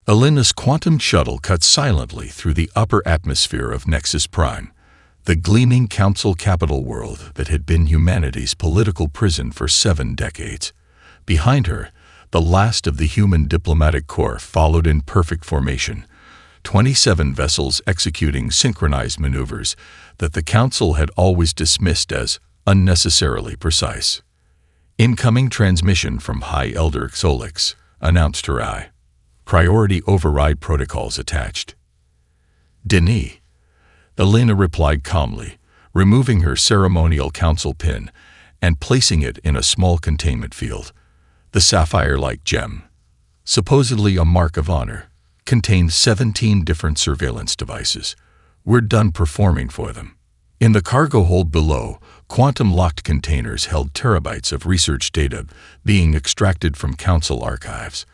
Alina's quantum shuttle cut silently through the upper atmosphere of Nexus Prime, the gleaming council capital world that had been humanity's political prison for 7 decades. Behind her, the last of the human diplomatic corps followed in perfect formation, 27 vessels executing synchronized maneuvers that the Council had always dismissed as unnecessarily precise. "Incoming transmission from High Elder Solix," announced her eye. "Priority override protocols attached." "Denis," Alina replied calmly, removing her ceremonial council pin and placing it in a small containment field. The sapphire-like gem, supposedly a mark of honor, contained 17 different surveillance devices. "We're done performing for them." In the cargo hold below, quantum-locked containers held terabytes of research data being extracted from Council archives.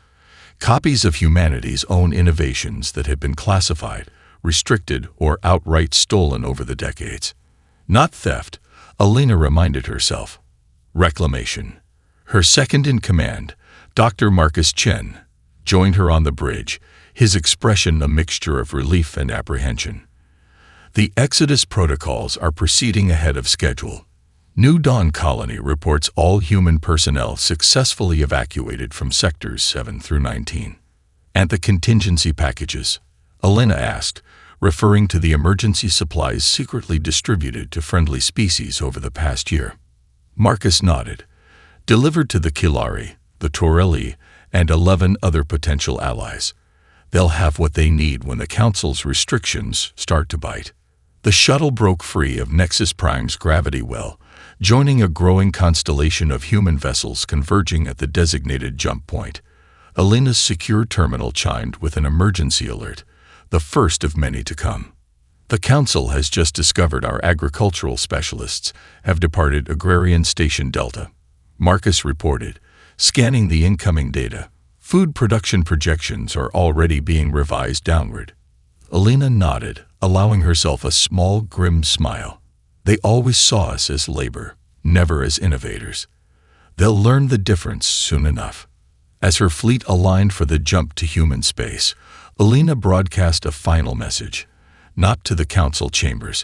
Copies of humanity's own innovations that had been classified, restricted, or outright stolen over the decades. Not theft, Alina reminded herself. Reclamation. Her second-in-command, Dr. Marcus Chen, joined her on the bridge, his expression a mixture of relief and apprehension. "The Exodus protocols are proceeding ahead of schedule. New Dawn Colony reports all human personnel successfully evacuated from Sectors 7 through 19. "And the contingency packages?" Alina asked, referring to the emergency supplies secretly distributed to friendly species over the past year. Marcus nodded. "Delivered to the Kilari, the Torelli, and 11 other potential allies. They'll have what they need when the Council's restrictions start to bite." The shuttle broke free of Nexus Prime's gravity well, joining a growing constellation of human vessels converging at the designated jump point. Alina's secure terminal chimed with an emergency alert, the first of many to come. "The Council has just discovered our agricultural specialists have departed Agrarian Station Delta," Marcus reported, scanning the incoming data. "Food production projections are already being revised downward." Alina nodded, allowing herself a small, grim smile. "They always saw us as labor, never as innovators. They'll learn the difference soon enough." As her fleet aligned for the jump to human space, Alina broadcast a final message, not to the Council chambers,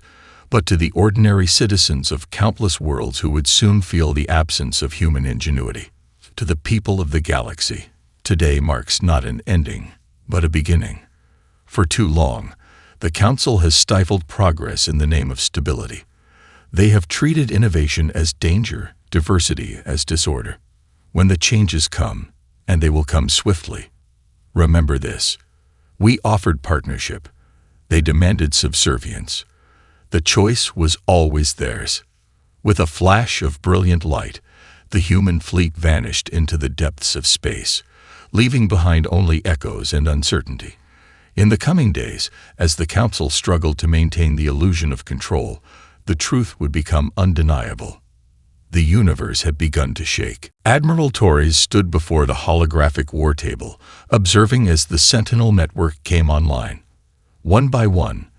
but to the ordinary citizens of countless worlds who would soon feel the absence of human ingenuity. To the people of the galaxy, today marks not an ending, but a beginning. For too long, the Council has stifled progress in the name of stability. They have treated innovation as danger, diversity as disorder. When the changes come, and they will come swiftly, remember this. We offered partnership. They demanded subservience. The choice was always theirs. With a flash of brilliant light, the human fleet vanished into the depths of space, leaving behind only echoes and uncertainty. In the coming days, as the Council struggled to maintain the illusion of control, the truth would become undeniable. The universe had begun to shake. Admiral Torres stood before the holographic war table, observing as the Sentinel network came online. One by one,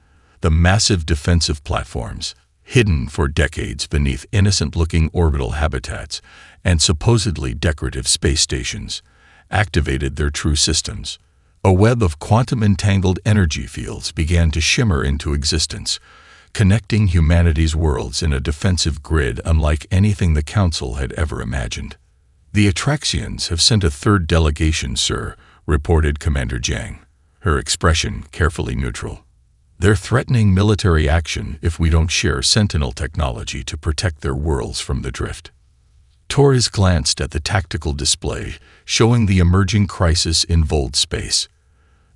the massive defensive platforms, hidden for decades beneath innocent-looking orbital habitats and supposedly decorative space stations, activated their true systems. A web of quantum-entangled energy fields began to shimmer into existence, connecting humanity's worlds in a defensive grid unlike anything the Council had ever imagined. "The Atraxians have sent a third delegation, sir," reported Commander Jiang, her expression carefully neutral. "They're threatening military action if we don't share Sentinel technology to protect their worlds from the drift." Torres glanced at the tactical display, showing the emerging crisis in Vold space.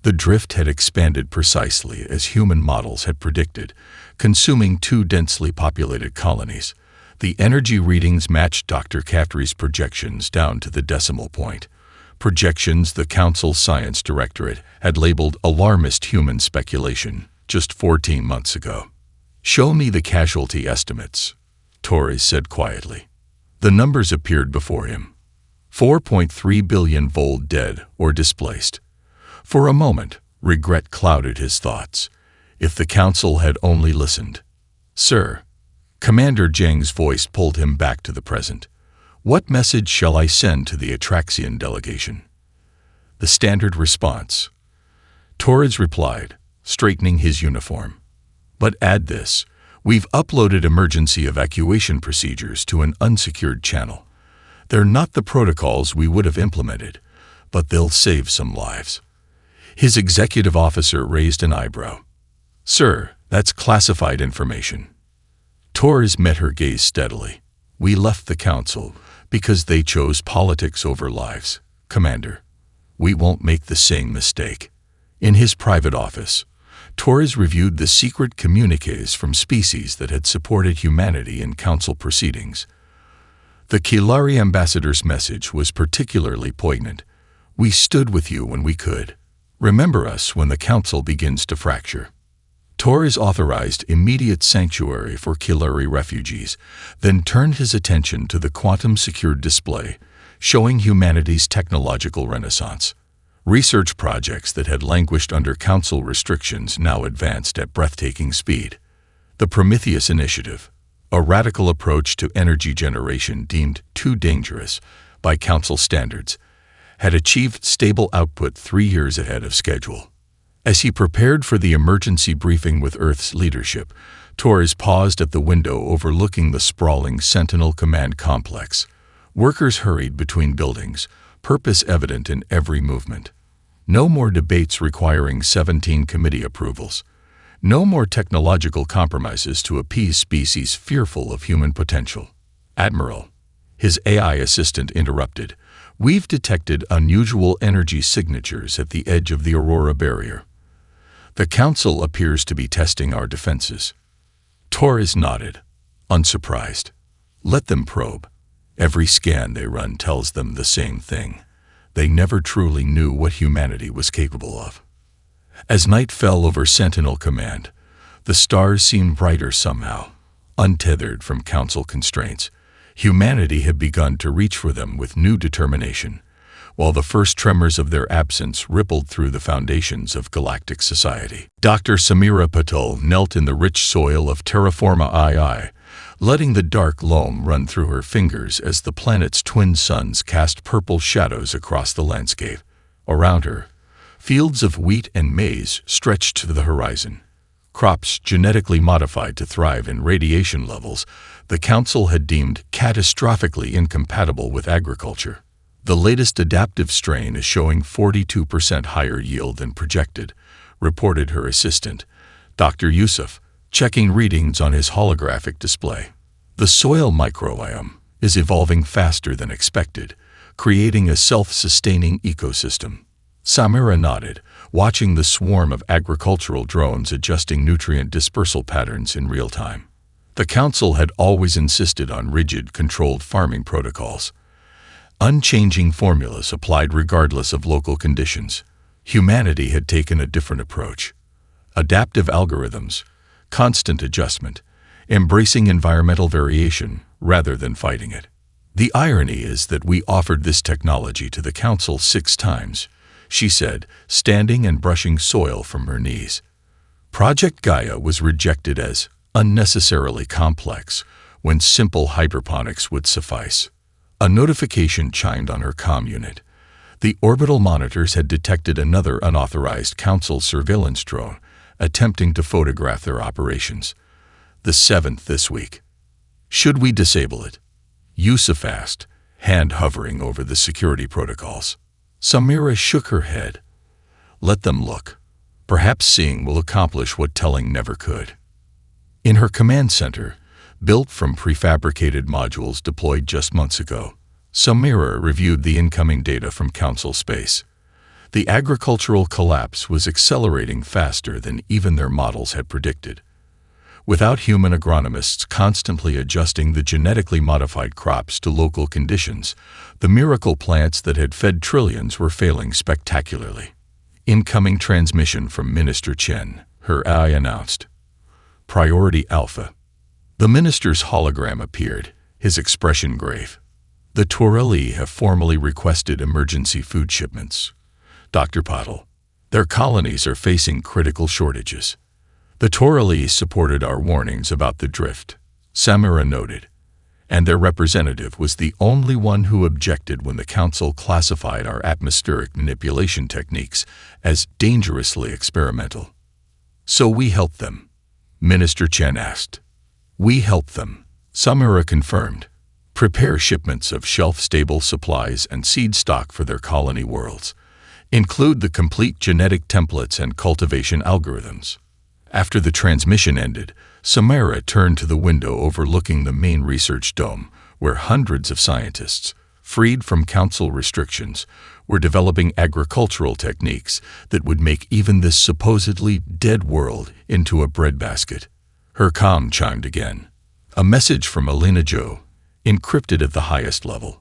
The drift had expanded precisely as human models had predicted, consuming 2 densely populated colonies. The energy readings matched Dr. Caftry's projections down to the decimal point. Projections the Council Science Directorate had labeled alarmist human speculation just 14 months ago. "Show me the casualty estimates," Torres said quietly. The numbers appeared before him. 4.3 billion Vold dead or displaced. For a moment, regret clouded his thoughts. If the Council had only listened. "Sir," Commander Jiang's voice pulled him back to the present. "What message shall I send to the Atraxian delegation?" The standard response. Torres replied, straightening his uniform. But add this. We've uploaded emergency evacuation procedures to an unsecured channel. They're not the protocols we would have implemented, but they'll save some lives. His executive officer raised an eyebrow. Sir, that's classified information. Torres met her gaze steadily. We left the council because they chose politics over lives, Commander. We won't make the same mistake. In his private office, Torres reviewed the secret communiques from species that had supported humanity in council proceedings. The Kilari ambassador's message was particularly poignant. We stood with you when we could. Remember us when the council begins to fracture. Torres authorized immediate sanctuary for Kilari refugees, then turned his attention to the quantum-secured display, showing humanity's technological renaissance. Research projects that had languished under council restrictions now advanced at breathtaking speed. The Prometheus Initiative, a radical approach to energy generation deemed too dangerous by council standards, had achieved stable output 3 years ahead of schedule. As he prepared for the emergency briefing with Earth's leadership, Torres paused at the window overlooking the sprawling Sentinel Command complex. Workers hurried between buildings, purpose evident in every movement. No more debates requiring 17 committee approvals. No more technological compromises to appease species fearful of human potential. Admiral, his AI assistant interrupted, we've detected unusual energy signatures at the edge of the Aurora barrier. The Council appears to be testing our defenses. Torres nodded, unsurprised. Let them probe. Every scan they run tells them the same thing. They never truly knew what humanity was capable of. As night fell over Sentinel Command, the stars seemed brighter somehow, untethered from Council constraints. Humanity had begun to reach for them with new determination, while the first tremors of their absence rippled through the foundations of galactic society. Dr. Samira Patel knelt in the rich soil of Terraforma II, letting the dark loam run through her fingers as the planet's twin suns cast purple shadows across the landscape. Around her, fields of wheat and maize stretched to the horizon. Crops genetically modified to thrive in radiation levels the Council had deemed catastrophically incompatible with agriculture. The latest adaptive strain is showing 42% higher yield than projected, reported her assistant, Dr. Yusuf, checking readings on his holographic display. The soil microbiome is evolving faster than expected, creating a self-sustaining ecosystem. Samira nodded, watching the swarm of agricultural drones adjusting nutrient dispersal patterns in real time. The Council had always insisted on rigid, controlled farming protocols. Unchanging formulas applied regardless of local conditions. Humanity had taken a different approach. Adaptive algorithms, constant adjustment, embracing environmental variation rather than fighting it. The irony is that we offered this technology to the Council 6 times, she said, standing and brushing soil from her knees. Project Gaia was rejected as unnecessarily complex when simple hydroponics would suffice. A notification chimed on her comm unit. The orbital monitors had detected another unauthorized Council surveillance drone attempting to photograph their operations. The 7th this week. Should we disable it? Yusuf asked, hand hovering over the security protocols. Samira shook her head. Let them look. Perhaps seeing will accomplish what telling never could. In her command center, built from prefabricated modules deployed just months ago, Samira reviewed the incoming data from Council space. The agricultural collapse was accelerating faster than even their models had predicted. Without human agronomists constantly adjusting the genetically modified crops to local conditions, the miracle plants that had fed trillions were failing spectacularly. Incoming transmission from Minister Chen, her AI announced. Priority Alpha. The minister's hologram appeared, his expression grave. The Torelli have formally requested emergency food shipments. Dr. Patel. Their colonies are facing critical shortages. The Torelli supported our warnings about the drift, Samira noted. and their representative was the only one who objected when the Council classified our atmospheric manipulation techniques as dangerously experimental. "So we helped them?" Minister Chen asked. "We helped them," Samura confirmed. "Prepare shipments of shelf-stable supplies and seed stock for their colony worlds. Include the complete genetic templates and cultivation algorithms." After the transmission ended, Samara turned to the window overlooking the main research dome, where hundreds of scientists, freed from Council restrictions, were developing agricultural techniques that would make even this supposedly dead world into a breadbasket. Her comm chimed again. A message from Elena Jo, encrypted at the highest level.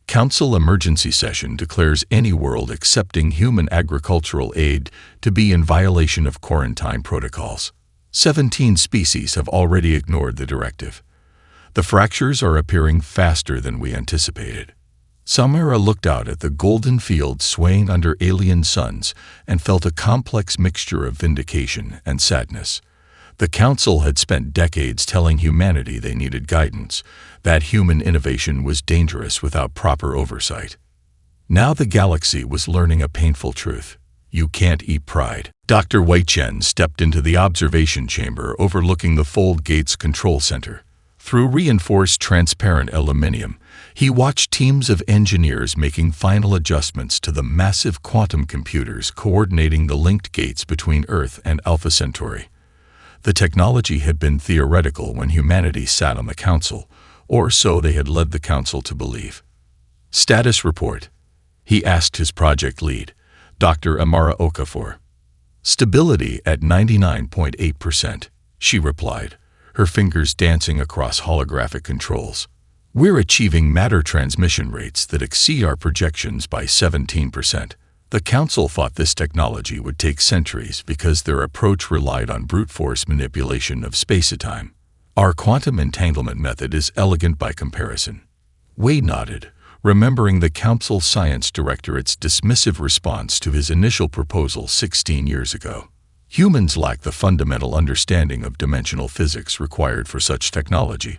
"Council emergency session declares any world accepting human agricultural aid to be in violation of quarantine protocols. 17 species have already ignored the directive. The fractures are appearing faster than we anticipated." Samara looked out at the golden field swaying under alien suns and felt a complex mixture of vindication and sadness. The Council had spent decades telling humanity they needed guidance, that human innovation was dangerous without proper oversight. Now the galaxy was learning a painful truth. You can't eat pride. Dr. Wei Chen stepped into the observation chamber overlooking the Fold Gates control center. Through reinforced transparent aluminium, he watched teams of engineers making final adjustments to the massive quantum computers coordinating the linked gates between Earth and Alpha Centauri. The technology had been theoretical when humanity sat on the Council, or so they had led the Council to believe. "Status report," he asked his project lead, Dr. Amara Okafor. "Stability at 99.8%, she replied, her fingers dancing across holographic controls. "We're achieving matter transmission rates that exceed our projections by 17%. The Council thought this technology would take centuries because their approach relied on brute force manipulation of space-time. Our quantum entanglement method is elegant by comparison." Wei nodded, remembering the Council Science Directorate's dismissive response to his initial proposal 16 years ago. Humans lack the fundamental understanding of dimensional physics required for such technology,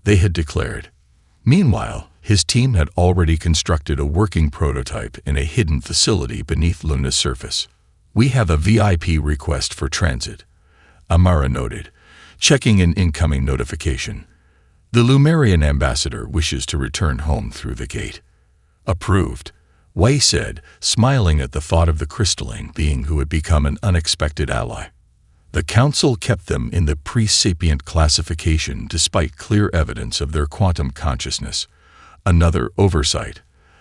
they had declared. Meanwhile, his team had already constructed a working prototype in a hidden facility beneath Luna's surface. "We have a VIP request for transit," Amara noted, checking an incoming notification. "The Lumerian ambassador wishes to return home through the gate." "Approved," Wei said, smiling at the thought of the crystalline being who had become an unexpected ally. The Council kept them in the pre-sapient classification despite clear evidence of their quantum consciousness, another oversight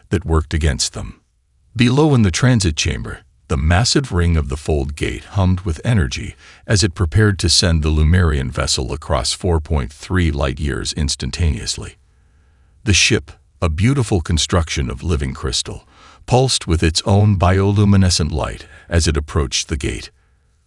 that worked against them. Below in the transit chamber, the massive ring of the Fold Gate hummed with energy as it prepared to send the Lumerian vessel across 4.3 light-years instantaneously. The ship, a beautiful construction of living crystal, pulsed with its own bioluminescent light as it approached the gate.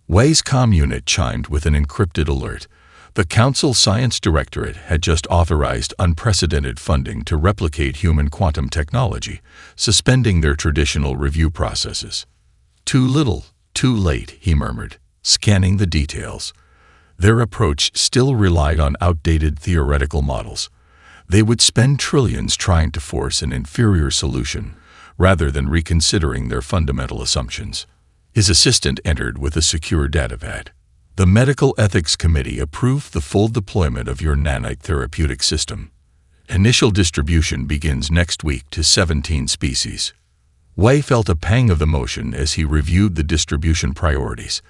Wei's comm unit chimed with an encrypted alert. The Council Science Directorate had just authorized unprecedented funding to replicate human quantum technology, suspending their traditional review processes. "Too little, too late," he murmured, scanning the details. Their approach still relied on outdated theoretical models. They would spend trillions trying to force an inferior solution, rather than reconsidering their fundamental assumptions. His assistant entered with a secure datapad. "The Medical Ethics Committee approved the full deployment of your nanite therapeutic system. Initial distribution begins next week to 17 species." Wei felt a pang of emotion as he reviewed the distribution priorities.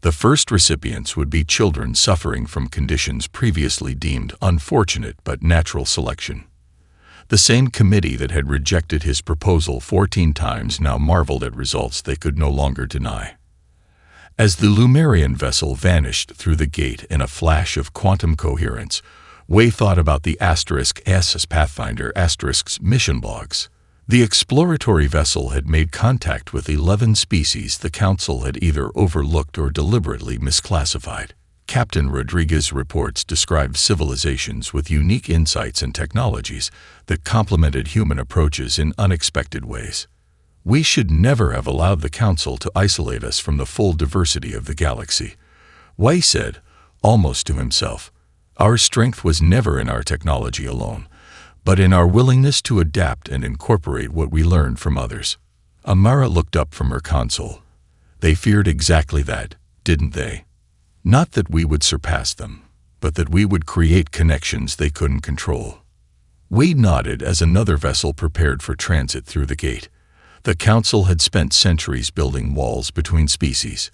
The first recipients would be children suffering from conditions previously deemed unfortunate but natural selection. The same committee that had rejected his proposal 14 times now marveled at results they could no longer deny. As the Lumerian vessel vanished through the gate in a flash of quantum coherence, Wei thought about the *S Pathfinder *''s mission logs. The exploratory vessel had made contact with 11 species the Council had either overlooked or deliberately misclassified. Captain Rodriguez's reports described civilizations with unique insights and technologies that complemented human approaches in unexpected ways. "We should never have allowed the Council to isolate us from the full diversity of the galaxy," Wei said, almost to himself. "Our strength was never in our technology alone, but in our willingness to adapt and incorporate what we learned from others. Amara looked up from her console. They feared exactly that, didn't they? Not that we would surpass them, but that we would create connections they couldn't control. Wade nodded as another vessel prepared for transit through the gate. The Council had spent centuries building walls between species.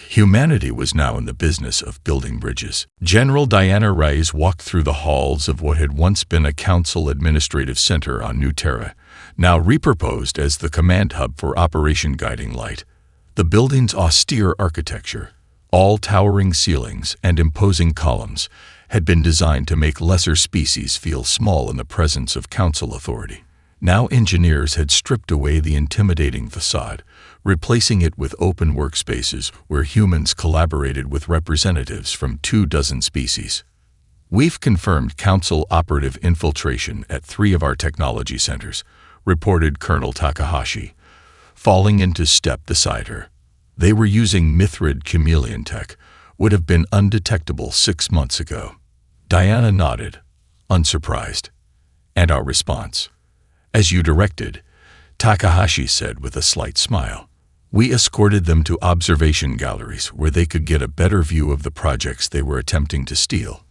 Humanity was now in the business of building bridges. General Diana Reyes walked through the halls of what had once been a Council administrative center on New Terra, now repurposed as the command hub for Operation Guiding Light. The building's austere architecture, all towering ceilings and imposing columns, had been designed to make lesser species feel small in the presence of Council authority. Now engineers had stripped away the intimidating facade, replacing it with open workspaces where humans collaborated with representatives from 24 species. We've confirmed Council operative infiltration at 3 of our technology centers, reported Colonel Takahashi, falling into step beside her. They were using Mithrid chameleon tech, would have been undetectable 6 months ago. Diana nodded, unsurprised. And our response? As you directed, Takahashi said with a slight smile. We escorted them to observation galleries where they could get a better view of the projects they were attempting to steal.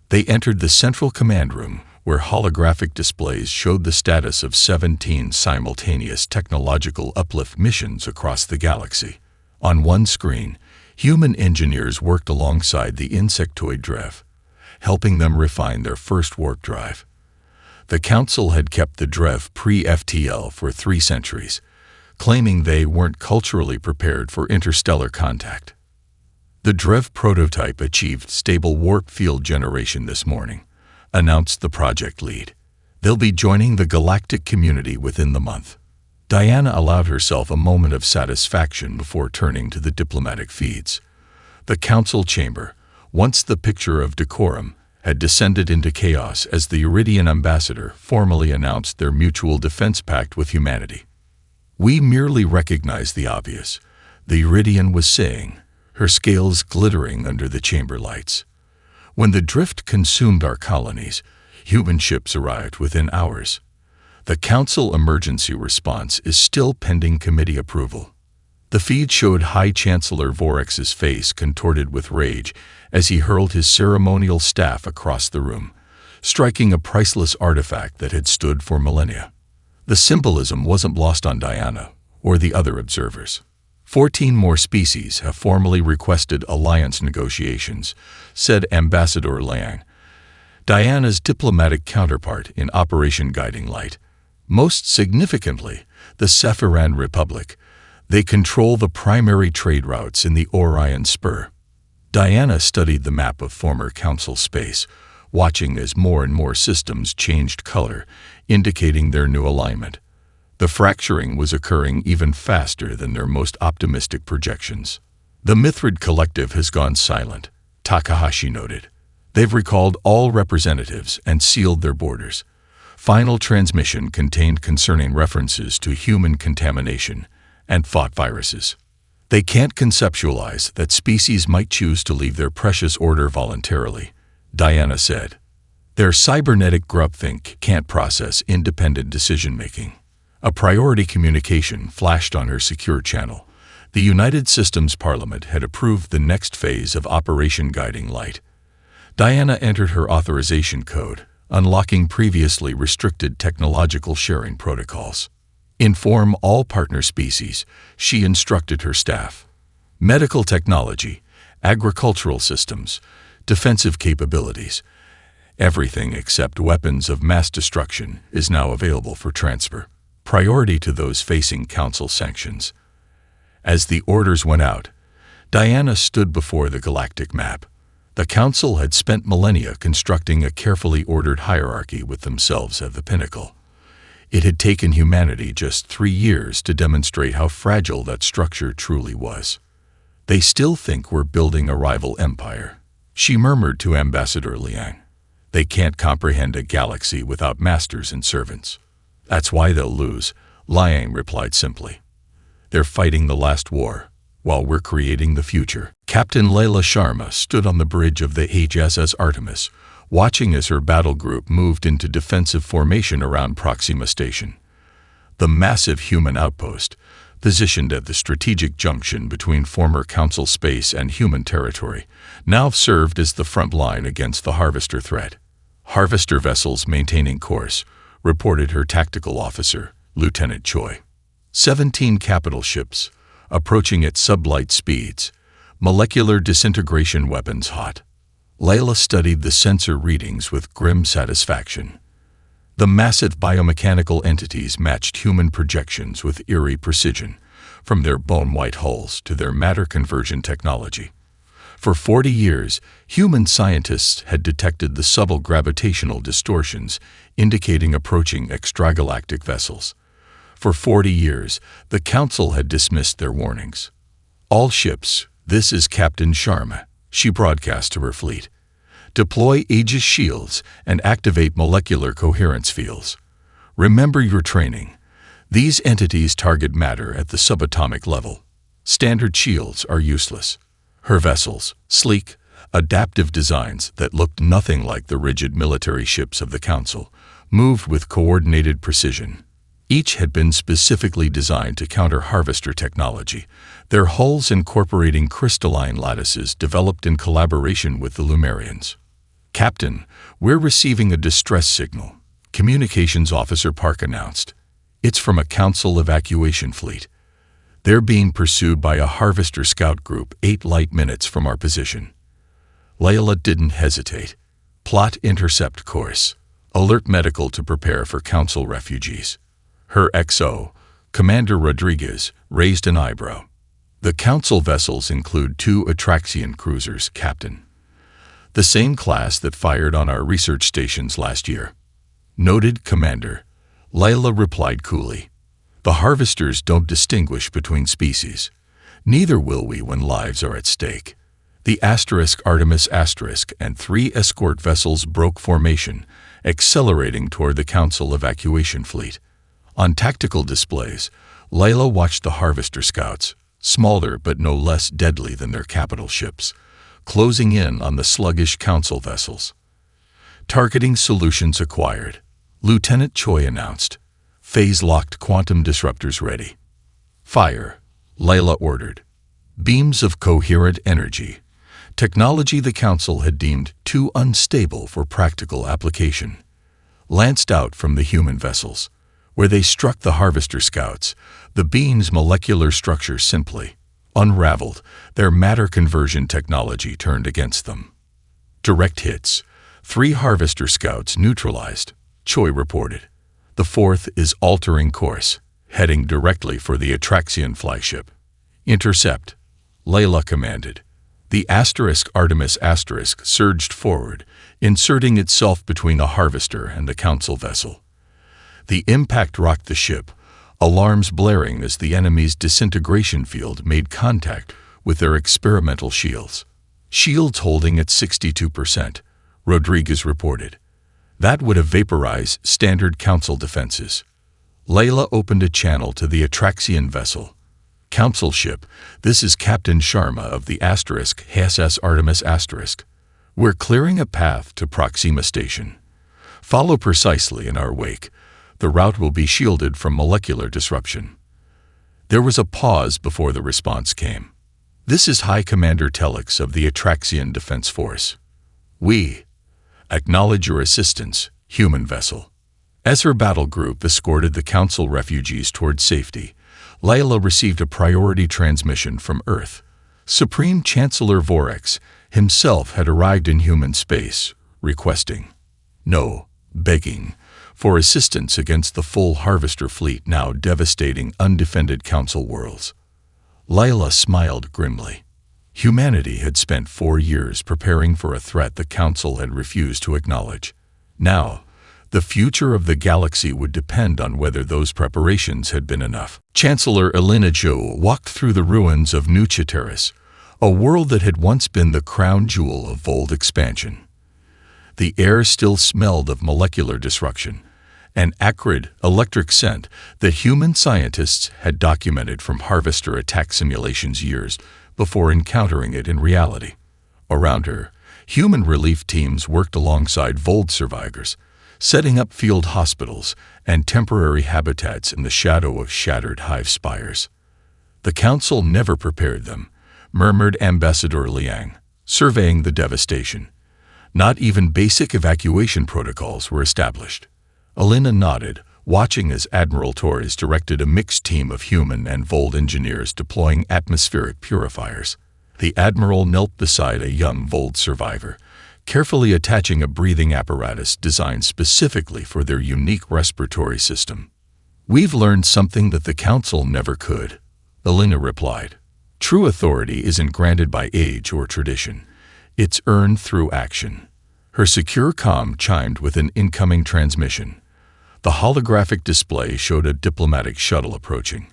They entered the central command room, where holographic displays showed the status of 17 simultaneous technological uplift missions across the galaxy. On one screen, human engineers worked alongside the insectoid Drev, helping them refine their first warp drive. The Council had kept the Drev pre-FTL for 3 centuries, claiming they weren't culturally prepared for interstellar contact. The Drev prototype achieved stable warp field generation this morning, announced the project lead. They'll be joining the Galactic community within the month. Diana allowed herself a moment of satisfaction before turning to the diplomatic feeds. The Council chamber, once the picture of decorum, had descended into chaos as the Iridian ambassador formally announced their mutual defense pact with humanity. We merely recognize the obvious, the Iridian was saying, her scales glittering under the chamber lights. When the drift consumed our colonies, human ships arrived within hours. The Council emergency response is still pending committee approval. The feed showed High Chancellor Vorex's face contorted with rage as he hurled his ceremonial staff across the room, striking a priceless artifact that had stood for millennia. The symbolism wasn't lost on Diana or the other observers. 14 more species have formally requested alliance negotiations, said Ambassador Liang, Diana's diplomatic counterpart in Operation Guiding Light. Most significantly, the Sephiran Republic. They control the primary trade routes in the Orion Spur. Diana studied the map of former Council space, watching as more and more systems changed color, indicating their new alignment. The fracturing was occurring even faster than their most optimistic projections. The Mithrid Collective has gone silent, Takahashi noted. They've recalled all representatives and sealed their borders. Final transmission contained concerning references to human contamination and fought viruses. They can't conceptualize that species might choose to leave their precious order voluntarily, Diana said. Their cybernetic groupthink can't process independent decision-making. A priority communication flashed on her secure channel. The United Systems Parliament had approved the next phase of Operation Guiding Light. Diana entered her authorization code, unlocking previously restricted technological sharing protocols. Inform all partner species, she instructed her staff. Medical technology, agricultural systems, defensive capabilities, everything except weapons of mass destruction is now available for transfer. Priority to those facing Council sanctions. As the orders went out, Diana stood before the galactic map. The Council had spent millennia constructing a carefully ordered hierarchy with themselves at the pinnacle. It had taken humanity just 3 years to demonstrate how fragile that structure truly was. They still think we're building a rival empire, she murmured to Ambassador Liang. They can't comprehend a galaxy without masters and servants. That's why they'll lose, Liang replied simply. They're fighting the last war, while we're creating the future. Captain Layla Sharma stood on the bridge of the HSS Artemis, watching as her battle group moved into defensive formation around Proxima Station. The massive human outpost, positioned at the strategic junction between former Council space and human territory, now served as the front line against the Harvester threat. Harvester vessels maintaining course, reported her tactical officer, Lieutenant Choi. 17 capital ships, approaching at sublight speeds, molecular disintegration weapons hot. Layla studied the sensor readings with grim satisfaction. The massive biomechanical entities matched human projections with eerie precision, from their bone-white hulls to their matter conversion technology. For 40 years, human scientists had detected the subtle gravitational distortions indicating approaching extragalactic vessels. For 40 years, the Council had dismissed their warnings. "All ships, this is Captain Sharma," she broadcast to her fleet. "Deploy Aegis shields and activate molecular coherence fields. Remember your training. These entities target matter at the subatomic level. Standard shields are useless." Her vessels, sleek, adaptive designs that looked nothing like the rigid military ships of the Council, moved with coordinated precision. Each had been specifically designed to counter Harvester technology, their hulls incorporating crystalline lattices developed in collaboration with the Lumerians. "Captain, we're receiving a distress signal," Communications Officer Park announced. "It's from a Council evacuation fleet. They're being pursued by a Harvester scout group 8 light minutes from our position." Layla didn't hesitate. "Plot intercept course. Alert medical to prepare for Council refugees." Her XO, Commander Rodriguez, raised an eyebrow. "The Council vessels include 2 Atraxian cruisers, Captain. The same class that fired on our research stations last year." "Noted, Commander," Layla replied coolly. "The Harvesters don't distinguish between species. Neither will we when lives are at stake." The Artemis and 3 escort vessels broke formation, accelerating toward the Council evacuation fleet. On tactical displays, Layla watched the Harvester scouts, smaller but no less deadly than their capital ships, closing in on the sluggish Council vessels. "Targeting solutions acquired," Lieutenant Choi announced. "Phase-locked quantum disruptors ready." "Fire," Layla ordered. Beams of coherent energy, technology the Council had deemed too unstable for practical application, lanced out from the human vessels. Where they struck the Harvester scouts, the beam's molecular structure simply unraveled. Their matter conversion technology turned against them. "Direct hits. 3 Harvester scouts neutralized," Choi reported. "The 4th is altering course, heading directly for the Atraxian flyship." "Intercept," Layla commanded. The Artemis surged forward, inserting itself between a Harvester and the Council vessel. The impact rocked the ship, alarms blaring as the enemy's disintegration field made contact with their experimental shields. "Shields holding at 62%, Rodriguez reported. "That would have vaporized standard Council defenses." Layla opened a channel to the Atraxian vessel. "Council ship, this is Captain Sharma of the HSS Artemis *. We're clearing a path to Proxima Station. Follow precisely in our wake. The route will be shielded from molecular disruption." There was a pause before the response came. "This is High Commander Telix of the Atraxian Defense Force. We acknowledge your assistance, human vessel." As her battle group escorted the Council refugees toward safety, Layla received a priority transmission from Earth. Supreme Chancellor Vorix himself had arrived in human space, requesting, no, begging, for assistance against the full Harvester fleet now devastating undefended Council worlds. Layla smiled grimly. Humanity had spent 4 years preparing for a threat the Council had refused to acknowledge. Now, the future of the galaxy would depend on whether those preparations had been enough. Chancellor Elena Jo walked through the ruins of New Chateris, a world that had once been the crown jewel of Vold expansion. The air still smelled of molecular destruction, an acrid, electric scent that human scientists had documented from Harvester attack simulations years before encountering it in reality. Around her, Human relief teams worked alongside Vold survivors, setting up field hospitals and temporary habitats in the shadow of shattered hive spires. The council never prepared them, murmured Ambassador Liang, surveying the devastation. Not even basic evacuation protocols were established. Alina nodded, watching as Admiral Torres directed a mixed team of human and Vold engineers deploying atmospheric purifiers. The Admiral knelt beside a young Vold survivor, carefully attaching a breathing apparatus designed specifically for their unique respiratory system. "We've learned something that the Council never could," Alina replied. "True authority isn't granted by age or tradition. It's earned through action." Her secure comm chimed with an incoming transmission. The holographic display showed a diplomatic shuttle approaching,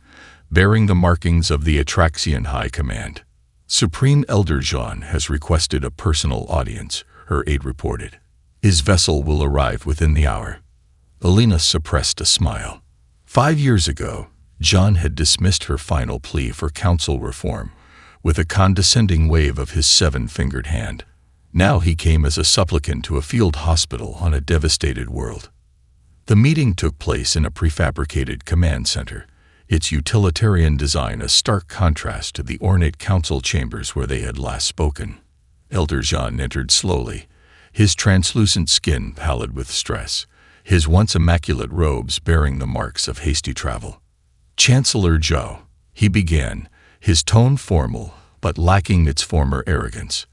bearing the markings of the Atraxian High Command. "Supreme Elder Jean has requested a personal audience," her aide reported. "His vessel will arrive within the hour." Alina suppressed a smile. 5 years ago, Jean had dismissed her final plea for council reform with a condescending wave of his 7-fingered hand. Now he came as a supplicant to a field hospital on a devastated world. The meeting took place in a prefabricated command center, its utilitarian design a stark contrast to the ornate council chambers where they had last spoken. Elder Jean entered slowly, his translucent skin pallid with stress, his once immaculate robes bearing the marks of hasty travel. "Chancellor Zhou," he began, his tone formal but lacking its former arrogance.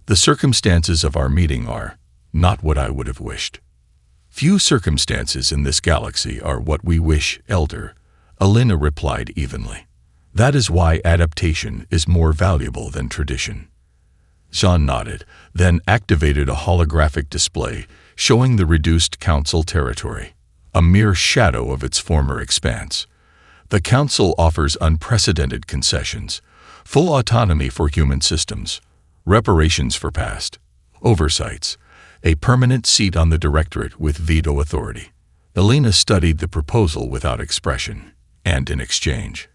"The circumstances of our meeting are not what I would have wished." "Few circumstances in this galaxy are what we wish, Elder," Alina replied evenly. "That is why adaptation is more valuable than tradition." Jean nodded, then activated a holographic display showing the reduced council territory, a mere shadow of its former expanse. "The council offers unprecedented concessions, full autonomy for human systems, reparations for past oversights, a permanent seat on the directorate with veto authority." Alina studied the proposal without expression, and in exchange,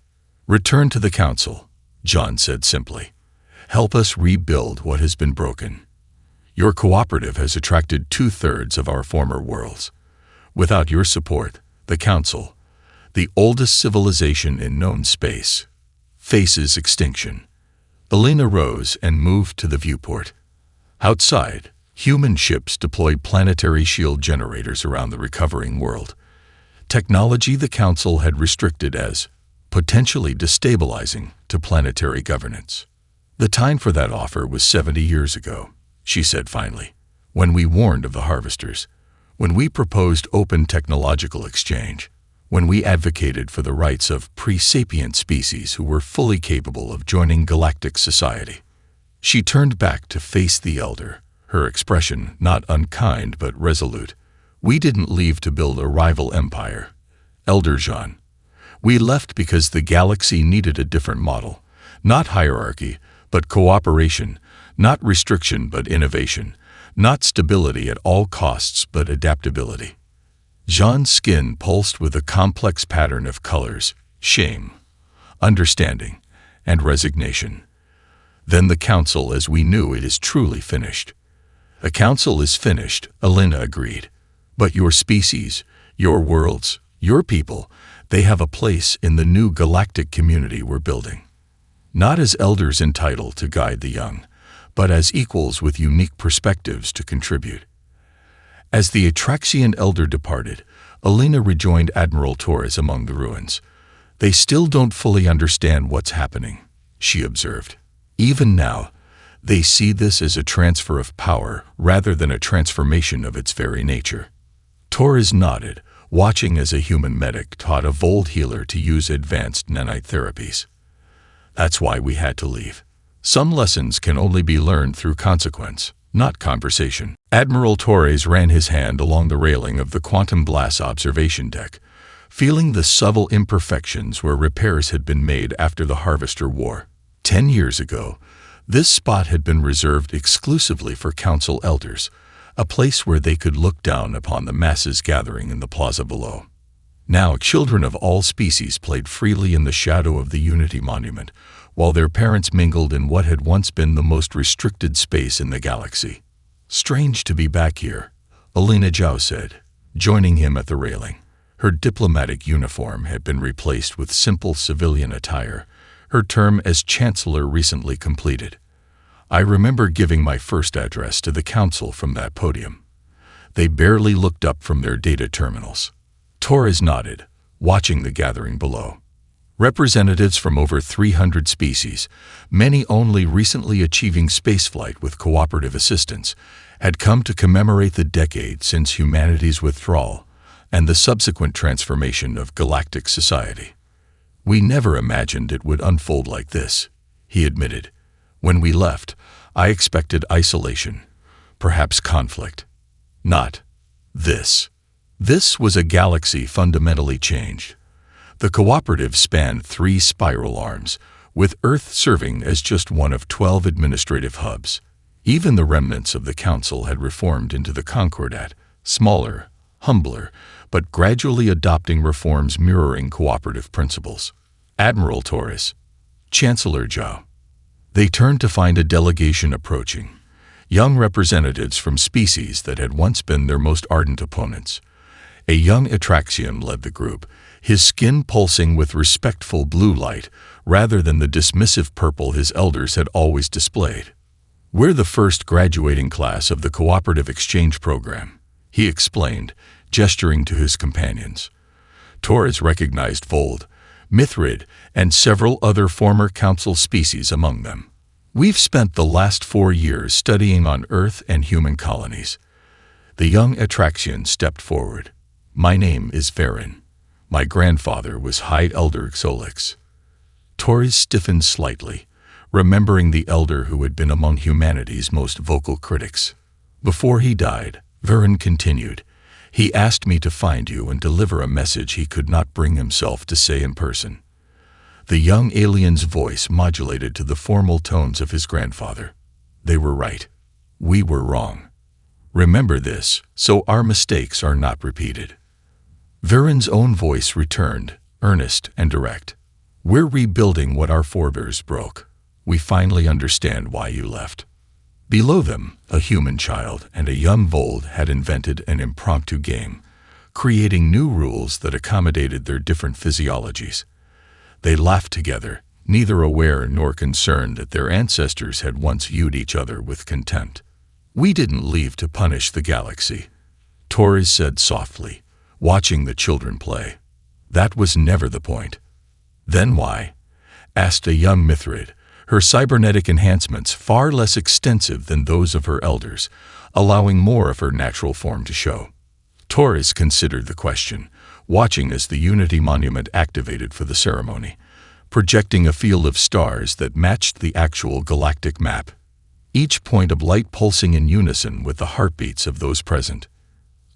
"Return to the council," Jean said simply. "Help us rebuild what has been broken. Your cooperative has attracted 2/3 of our former worlds. Without your support, the council, the oldest civilization in known space, faces extinction." Alina rose and moved to the viewport. Outside, human ships deployed planetary shield generators around the recovering world, technology the Council had restricted as potentially destabilizing to planetary governance. "The time for that offer was 70 years ago," she said finally, "when we warned of the harvesters, when we proposed open technological exchange, when we advocated for the rights of pre-sapient species who were fully capable of joining galactic society." She turned back to face the Elder, her expression not unkind but resolute. "We didn't leave to build a rival empire, Elder Jean. We left because the galaxy needed a different model, not hierarchy, but cooperation, not restriction but innovation, not stability at all costs but adaptability." Jean's skin pulsed with a complex pattern of colors, shame, understanding, and resignation. "Then the council as we knew it is truly finished." "A council is finished," Alina agreed. "But your species, your worlds, your people, they have a place in the new galactic community we're building. Not as elders entitled to guide the young, but as equals with unique perspectives to contribute." As the Atraxian Elder departed, Alina rejoined Admiral Torres among the ruins. "They still don't fully understand what's happening," she observed. "Even now, they see this as a transfer of power rather than a transformation of its very nature." Torres nodded, watching as a human medic taught a Vold healer to use advanced nanite therapies. "That's why we had to leave. Some lessons can only be learned through consequence, not conversation." Admiral Torres ran his hand along the railing of the quantum glass observation deck, feeling the subtle imperfections where repairs had been made after the Harvester War. 10 years ago, this spot had been reserved exclusively for council elders, a place where they could look down upon the masses gathering in the plaza below. Now children of all species played freely in the shadow of the Unity Monument, while their parents mingled in what had once been the most restricted space in the galaxy. "Strange to be back here," Alina Zhao said, joining him at the railing. Her diplomatic uniform had been replaced with simple civilian attire, her term as Chancellor recently completed. "I remember giving my first address to the Council from that podium." They barely looked up from their data terminals. Torres nodded, watching the gathering below. Representatives from over 300 species, many only recently achieving spaceflight with cooperative assistance, had come to commemorate the decade since humanity's withdrawal and the subsequent transformation of galactic society. "We never imagined it would unfold like this," he admitted. "When we left, I expected isolation, perhaps conflict. Not this. This was a galaxy fundamentally changed. The cooperative spanned 3 spiral arms, with Earth serving as just one of 12 administrative hubs. Even the remnants of the Council had reformed into the Concordat, smaller, humbler, but gradually adopting reforms mirroring cooperative principles. "Admiral Torres, Chancellor Zhao." They turned to find a delegation approaching, young representatives from species that had once been their most ardent opponents. A young Atraxian led the group, his skin pulsing with respectful blue light rather than the dismissive purple his elders had always displayed. "We're the first graduating class of the Cooperative Exchange Program," he explained, gesturing to his companions. Torres recognized Vold, Mithrid, and several other former Council species among them. "We've spent the last 4 years studying on Earth and human colonies." The young Atraxian stepped forward. "My name is Varen. My grandfather was High Elder Xolix." Torres stiffened slightly, remembering the elder who had been among humanity's most vocal critics. "Before he died," Varen continued, "he asked me to find you and deliver a message he could not bring himself to say in person." The young alien's voice modulated to the formal tones of his grandfather. "They were right. We were wrong. Remember this, so our mistakes are not repeated." Varen's own voice returned, earnest and direct. "We're rebuilding what our forebears broke. We finally understand why you left." Below them, a human child and a young Vold had invented an impromptu game, creating new rules that accommodated their different physiologies. They laughed together, neither aware nor concerned that their ancestors had once viewed each other with contempt. "We didn't leave to punish the galaxy," Torres said softly, watching the children play. "That was never the point." "Then why?" asked a young Mithrid, her cybernetic enhancements far less extensive than those of her elders, allowing more of her natural form to show. Torres considered the question, watching as the Unity Monument activated for the ceremony, projecting a field of stars that matched the actual galactic map, each point of light pulsing in unison with the heartbeats of those present.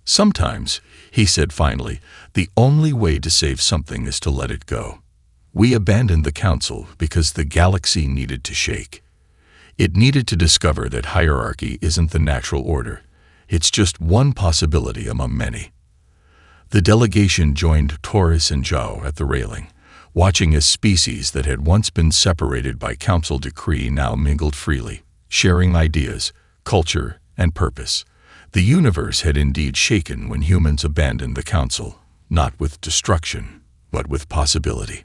"Sometimes," he said finally, "the only way to save something is to let it go. We abandoned the Council because the galaxy needed to shake. It needed to discover that hierarchy isn't the natural order. It's just one possibility among many." The delegation joined Torres and Zhao at the railing, watching as species that had once been separated by Council decree now mingled freely, sharing ideas, culture, and purpose. The universe had indeed shaken when humans abandoned the Council, not with destruction, but with possibility.